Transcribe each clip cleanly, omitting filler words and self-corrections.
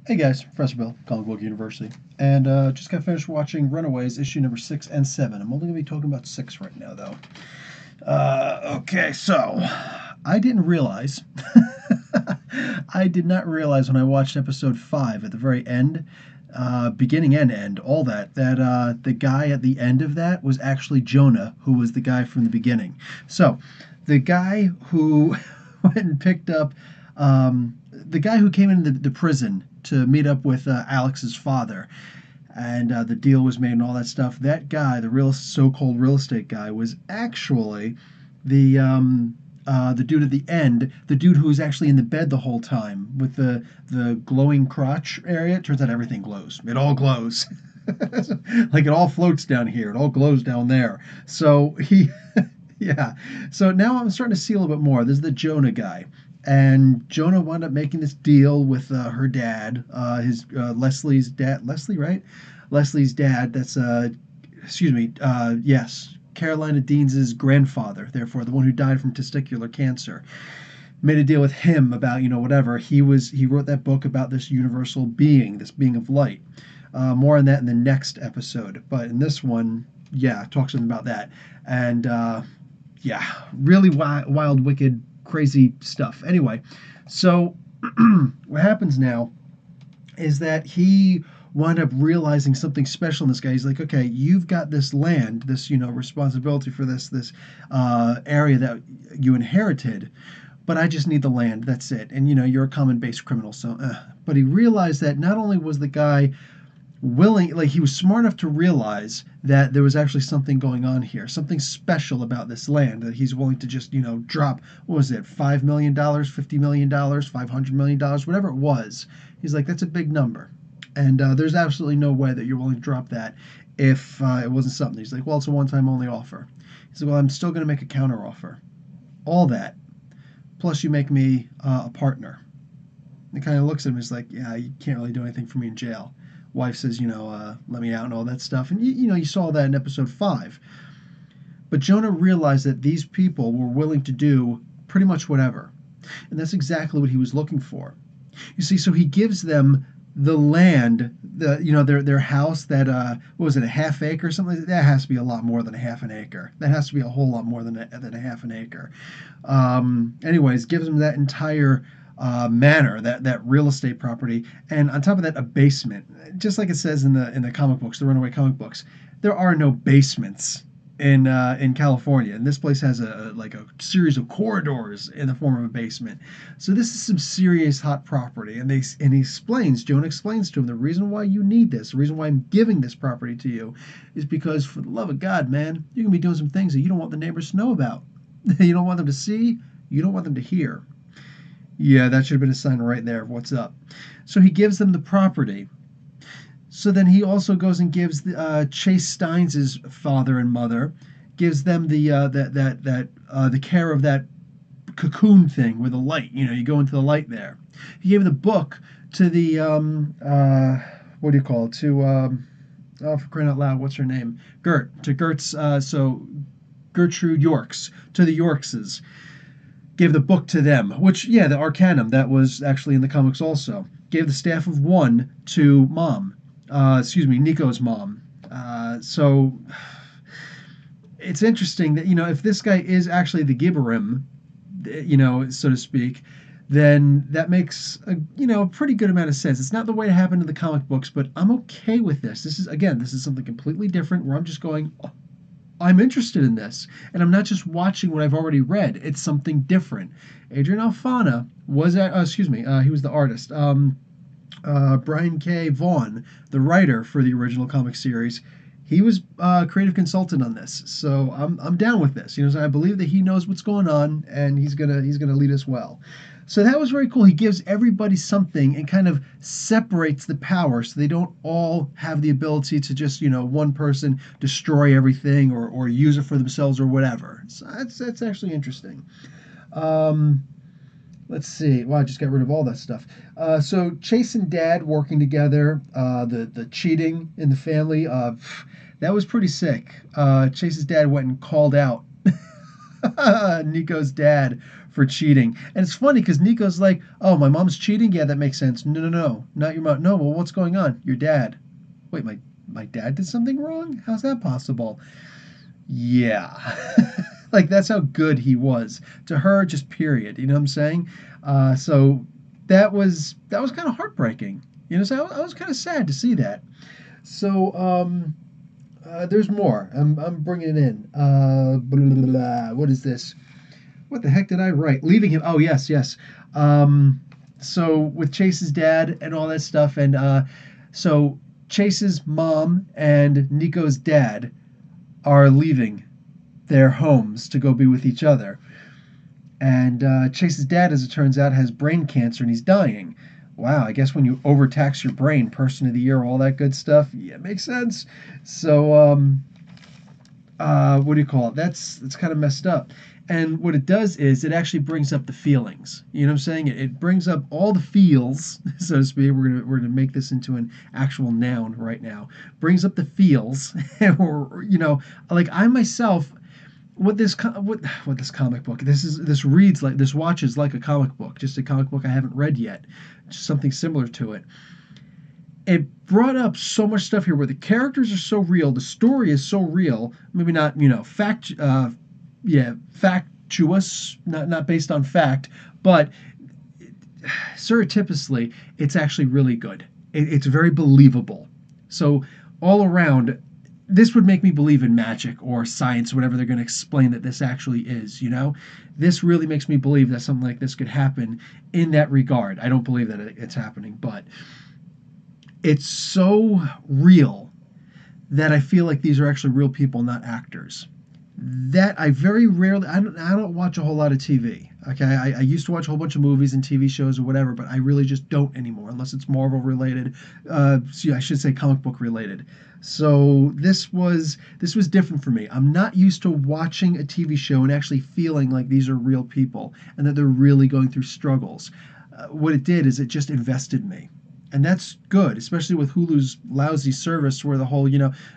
Hey guys, Professor Bill, Comic Book University, and just got finished watching Runaways issue number 6 and 7. I'm only going to be talking about 6 right now, though. Okay, so I didn't realize, I did not realize when I watched episode 5 at the very end, beginning and end, all that the guy at the end of that was actually Jonah, who was the guy from the beginning. So, the guy who went and picked up, the guy who came into the prison to meet up with Alex's father, and the deal was made and all that stuff. That guy, the real so-called real estate guy, was actually the dude at the end, the dude who was actually in the bed the whole time with the glowing crotch area. It turns out everything glows. It all glows. Like it all floats down here. It all glows down there. So he, yeah. So now I'm starting to see a little bit more. This is the Jonah guy. And Jonah wound up making this deal with her dad, his Leslie's dad. Leslie, right? Leslie's dad. That's excuse me. Yes, Carolina Dean's grandfather. Therefore, the one who died from testicular cancer. Made a deal with him about whatever he wrote that book about this universal being, this being of light. More on that in the next episode, but in this one, yeah, talks to them about that, and yeah, really wild, wicked, crazy stuff. Anyway, so what happens now is that he wound up realizing something special in this guy. He's like, okay, you've got this land, this responsibility for this area that you inherited, but I just need the land. That's it. And you're a common base criminal, so. But he realized that not only was the guy willing, like he was smart enough to realize that there was actually something going on here, something special about this land that he's willing to just drop. What was it, $5 million, $50 million, $500 million, whatever it was. He's like, that's a big number, and there's absolutely no way that you're willing to drop that if it wasn't something. He's like, well, it's a one-time only offer. He's like, well, I'm still going to make a counter offer. All that plus you make me a partner. And kind of looks at him. He's like, yeah, you can't really do anything for me in jail. Wife says, let me out and all that stuff. And you saw that in episode 5. But Jonah realized that these people were willing to do pretty much whatever. And that's exactly what he was looking for. You see, so he gives them the land, their house that what was it, a half acre or something? That has to be a lot more than a half an acre. That has to be a whole lot more than a half an acre. Anyways, gives them that entire manor, that real estate property, and on top of that, a basement. Just like it says in the comic books, the Runaway comic books, there are no basements in California, and this place has a series of corridors in the form of a basement. So this is some serious hot property, and Jonah explains to him the reason why you need this, the reason why I'm giving this property to you, is because for the love of God, man, you're gonna be doing some things that you don't want the neighbors to know about. You don't want them to see, you don't want them to hear. Yeah, that should have been a sign right there of what's up. So he gives them the property. So then he also goes and gives Chase Steins' father and mother, gives them the care of that cocoon thing with the light. You go into the light there. He gave the book to the what do you call it? To oh, for crying out loud, what's her name? Gert's. So Gertrude Yorks, to the Yorkses. Gave the book to them, which, yeah, the Arcanum, that was actually in the comics also. Gave the Staff of One to Mom. Excuse me, Nico's mom. So it's interesting that, if this guy is actually the Gibberim, so to speak, then that makes a pretty good amount of sense. It's not the way it happened in the comic books, but I'm okay with this. This is something completely different where I'm just going, oh, I'm interested in this, and I'm not just watching what I've already read. It's something different. Adrian Alphona was he was the artist. Brian K. Vaughan, the writer for the original comic series, he was a creative consultant on this. So I'm down with this. So I believe that he knows what's going on, and he's gonna lead us well. So that was very cool. He gives everybody something and kind of separates the power so they don't all have the ability to just, one person destroy everything or use it for themselves or whatever. So that's actually interesting. Um, let's see. Well, I just got rid of all that stuff. So Chase and Dad working together, the cheating in the family, that was pretty sick. Chase's dad went and called out Nico's dad for cheating. And it's funny because Nico's like, "Oh, my mom's cheating? Yeah, that makes sense. No, no, no, not your mom. No, well, what's going on? Your dad. Wait, my dad did something wrong? How's that possible?" Yeah. Like that's how good he was to her, just period. You know what I'm saying? So that was kind of heartbreaking. So I was kind of sad to see that. So there's more. I'm bringing it in. Blah, blah, blah. What is this? What the heck did I write? Leaving him. Oh yes, yes. So with Chase's dad and all that stuff, and so Chase's mom and Nico's dad are leaving their homes to go be with each other. And Chase's dad, as it turns out, has brain cancer and he's dying. Wow, I guess when you overtax your brain, person of the year, all that good stuff, yeah, makes sense. So, what do you call it? That's kind of messed up. And what it does is it actually brings up the feelings. You know what I'm saying? It brings up all the feels, so to speak. We're gonna make this into an actual noun right now. Brings up the feels, or like I myself, what this comic book, this watches like a comic book, just a comic book I haven't read yet, just something similar to it. It brought up so much stuff here where the characters are so real, the story is so real, maybe not factuous, not based on fact, but surreptitiously it's actually really good. It's very believable. So all around, this would make me believe in magic or science, whatever they're going to explain that this actually is. This really makes me believe that something like this could happen in that regard. I don't believe that it's happening, but it's so real that I feel like these are actually real people, not actors. That I very rarely, I don't watch a whole lot of TV. Okay, I used to watch a whole bunch of movies and TV shows or whatever, but I really just don't anymore, unless it's Marvel related. I should say comic book related. So this was different for me. I'm not used to watching a TV show and actually feeling like these are real people and that they're really going through struggles. What it did is it just invested me. And that's good, especially with Hulu's lousy service where the whole,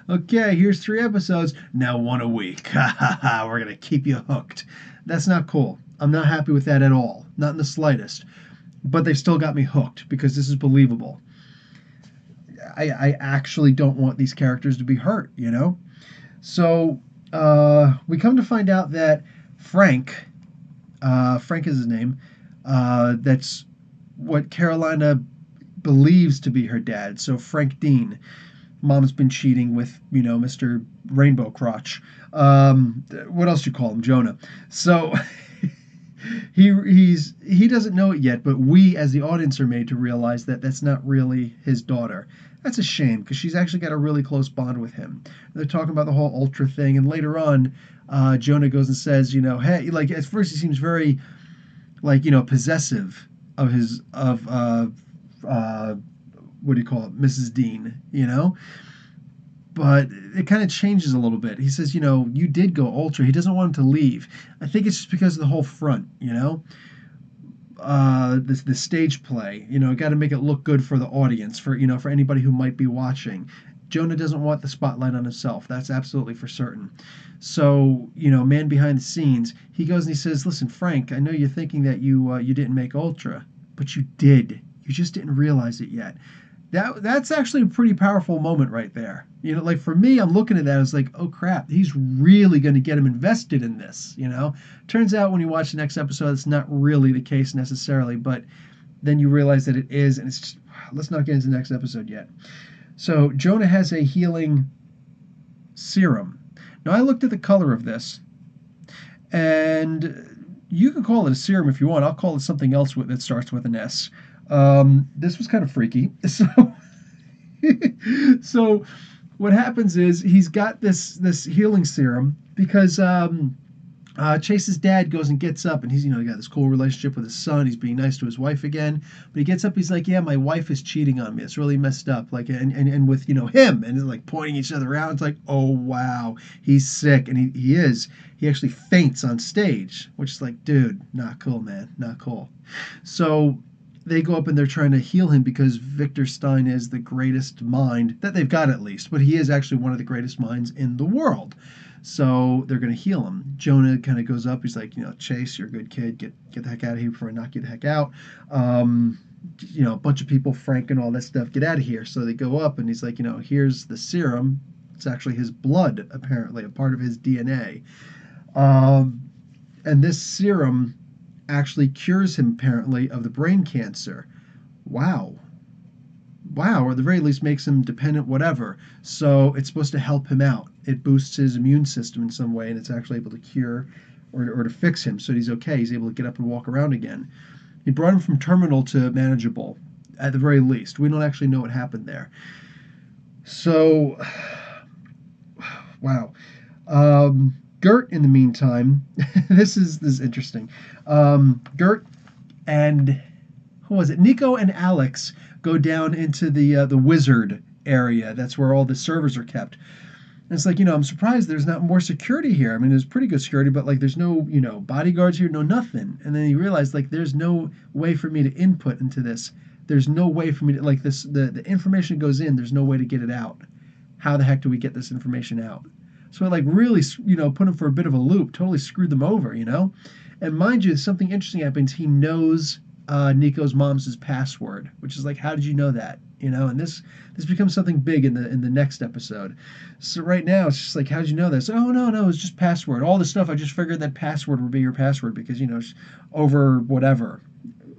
okay, here's 3 episodes, now one a week. Ha ha ha, we're going to keep you hooked. That's not cool. I'm not happy with that at all. Not in the slightest. But they've still got me hooked because this is believable. I actually don't want these characters to be hurt. So we come to find out that Frank is his name, that's what Carolina believes to be her dad. So Frank Dean. Mom's been cheating with, Mr. Rainbow Crotch. What else you call him? Jonah. So he doesn't know it yet, but we as the audience are made to realize that that's not really his daughter. That's a shame because she's actually got a really close bond with him. They're talking about the whole Ultra thing, and later on, Jonah goes and says, hey, like at first he seems very, like, possessive of what do you call it, Mrs. Dean. But it kind of changes a little bit. He says, you did go Ultra. He doesn't want him to leave. I think it's just because of the whole front. The stage play. Got to make it look good for the audience, for anybody who might be watching. Jonah doesn't want the spotlight on himself. That's absolutely for certain. So, man behind the scenes, he goes and he says, "Listen, Frank, I know you're thinking that you didn't make Ultra, but you did. You just didn't realize it yet." That's actually a pretty powerful moment right there. Like for me, I'm looking at that, it's like, oh crap, he's really going to get him invested in this. Turns out when you watch the next episode, it's not really the case necessarily, but then you realize that it is, and it's just, let's not get into the next episode yet. So Jonah has a healing serum. Now I looked at the color of this, and you can call it a serum if you want. I'll call it something else that starts with an S. This was kind of freaky. So what happens is he's got this healing serum because Chase's dad goes and gets up, and he's got this cool relationship with his son. He's being nice to his wife again, but he gets up. He's like, "Yeah, my wife is cheating on me. It's really messed up." Like, and with him, and like pointing each other out. It's like, oh wow, he's sick, and he is. He actually faints on stage, which is like, dude, not cool, man, not cool. So they go up and they're trying to heal him because Victor Stein is the greatest mind that they've got, at least, but he is actually one of the greatest minds in the world. So they're going to heal him. Jonah kind of goes up. He's like, Chase, you're a good kid. Get the heck out of here before I knock you the heck out. A bunch of people, Frank and all that stuff, get out of here. So they go up, and he's like, here's the serum. It's actually his blood, apparently, a part of his DNA. And this serum actually cures him, apparently, of the brain cancer. Wow. Wow, or at the very least makes him dependent, whatever. So it's supposed to help him out. It boosts his immune system in some way, and it's actually able to cure or to fix him so he's okay. He's able to get up and walk around again. He brought him from terminal to manageable, at the very least. We don't actually know what happened there. So, wow. Gert, in the meantime, this is interesting. Gert and who was it? Nico and Alex go down into the wizard area. That's where all the servers are kept. And it's like, I'm surprised there's not more security here. I mean, there's pretty good security, but like there's no, bodyguards here, no nothing. And then you realize like there's no way for me to input into this. There's no way for me to like this the information goes in, there's no way to get it out. How the heck do we get this information out? So it like really, put him for a bit of a loop, totally screwed them over, And mind you, something interesting happens. He knows Nico's mom's password, which is like, how did you know that? And this becomes something big in the next episode. So right now it's just like, how did you know this? Oh no, it's just password. All the stuff I just figured that password would be your password because it's over whatever.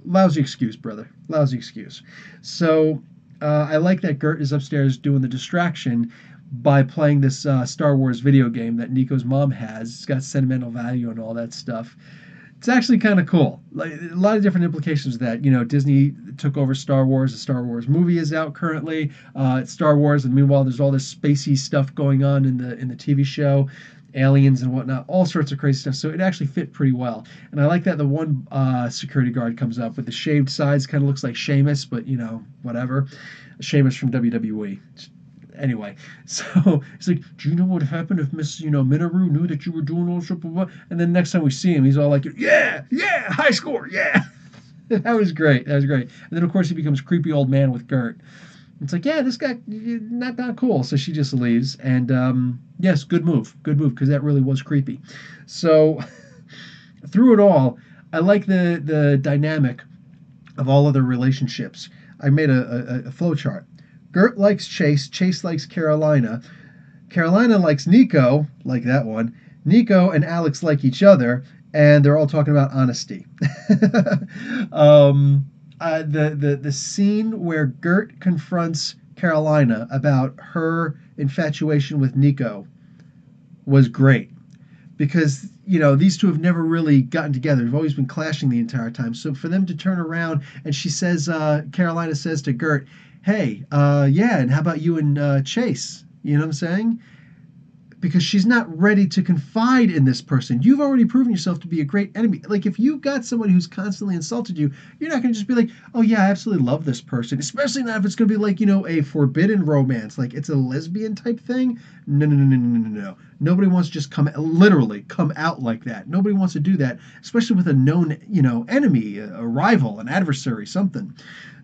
Lousy excuse, brother. Lousy excuse. So I like that Gert is upstairs doing the distraction by playing this Star Wars video game that Nico's mom has. It's got sentimental value and all that stuff. It's actually kind of cool. Like a lot of different implications of that. Disney took over Star Wars. The Star Wars movie is out currently. It's Star Wars, and meanwhile, there's all this spacey stuff going on in the TV show, aliens and whatnot, all sorts of crazy stuff. So it actually fit pretty well. And I like that the one security guard comes up with the shaved sides, kind of looks like Sheamus, but whatever. Sheamus from WWE. Anyway, so he's like, do you know what happened if Miss, Minoru knew that you were doing all stuff? And then next time we see him, he's all like, yeah, high score, yeah. That was great. And then, of course, he becomes creepy old man with Gert. It's like, yeah, this guy, not that cool. So she just leaves. And, yes, good move, because that really was creepy. So through it all, I like the dynamic of all of the relationships. I made a flow chart. Gert likes Chase. Chase likes Carolina. Carolina likes Nico, like that one. Nico and Alex like each other, and they're all talking about honesty. The scene where Gert confronts Carolina about her infatuation with Nico was great. Because, these two have never really gotten together. They've always been clashing the entire time. So for them to turn around, and she says, Carolina says to Gert, hey, yeah, and how about you and Chase? You know what I'm saying? Because she's not ready to confide in this person. You've already proven yourself to be a great enemy. Like, if you've got someone who's constantly insulted you, you're not going to just be like, oh, yeah, I absolutely love this person. Especially not if it's going to be like, a forbidden romance. Like, it's a lesbian type thing. No. Nobody wants to just literally come out like that. Nobody wants to do that, especially with a known, enemy, a rival, an adversary, something.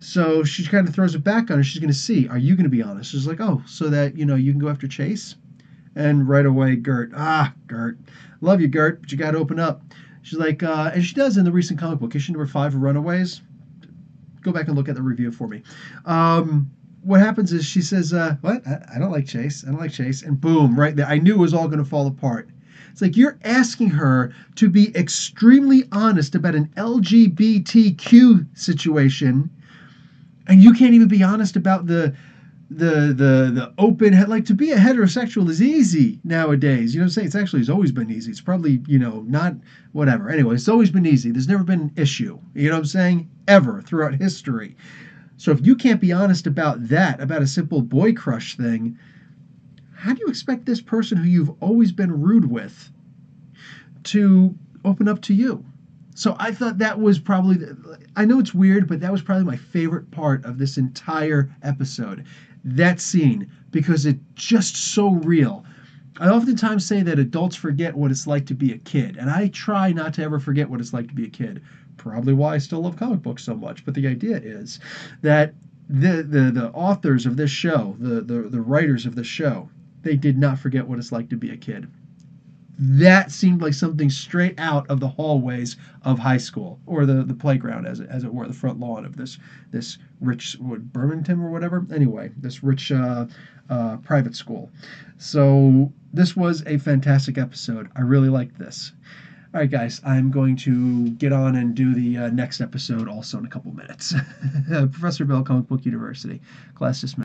So she kind of throws it back on her. She's going to see, are you going to be honest? She's like, oh, so that, you can go after Chase? And right away, Gert, love you, Gert, but you got to open up. She's like, and she does in the recent comic book, issue number 5 of Runaways. Go back and look at the review for me. What happens is she says, what? I don't like Chase. I don't like Chase. And boom, right there. I knew it was all going to fall apart. It's like you're asking her to be extremely honest about an LGBTQ situation, and you can't even be honest about the open, like, to be a heterosexual is easy nowadays. You know what I'm saying? It's always been easy. It's probably, not whatever. Anyway, it's always been easy. There's never been an issue. You know what I'm saying? Ever throughout history. So if you can't be honest about that, about a simple boy crush thing, how do you expect this person who you've always been rude with to open up to you? So I thought that was probably, I know it's weird, but that was probably my favorite part of this entire episode. That scene, because it's just so real. I oftentimes say that adults forget what it's like to be a kid, and I try not to ever forget what it's like to be a kid. Probably why I still love comic books so much. But the idea is that the authors of this show, the writers of this show, they did not forget what it's like to be a kid. that seemed like something straight out of the hallways of high school, or the playground, as it were, the front lawn of this rich, what, Birmingham or whatever. Anyway, this rich private school. So this was a fantastic episode. I really liked this. All right, guys, I'm going to get on and do the next episode also in a couple minutes. Professor Bell, Comic Book University. Class dismissed.